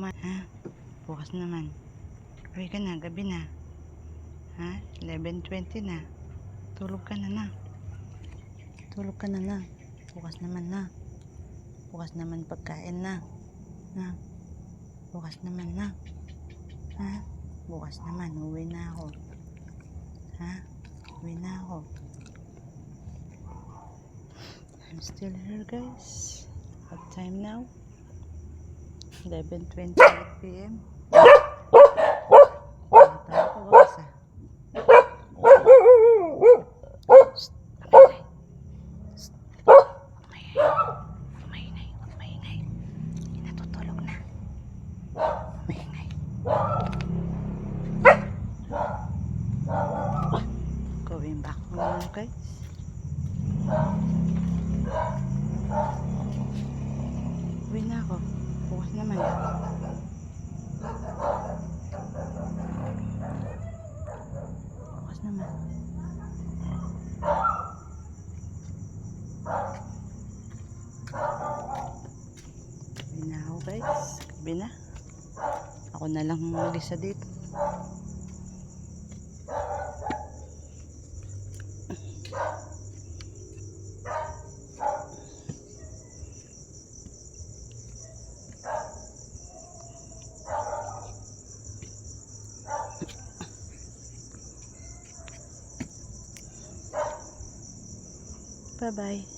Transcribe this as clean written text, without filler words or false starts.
Ha? Bukas naman. Uwi ka na, gabi na. Ha? 11:20 na. Tulog ka na. Tulog ka na. Bukas naman na. Bukas naman pagkain na. Ha? Bukas naman na. Ha? Bukas naman, uwi na ako. Ha? Uwi na ako. I'm still here, guys. What time now? 11:28 p.m. Tayo ko guys ah. Maingay. Natutulog na. Maingay. Going back muna guys. Uwi na ako. Bukas naman. Bukas naman. Uwi na ako guys. Gabi na. Ako na lang mag-isa dito. Bye-bye.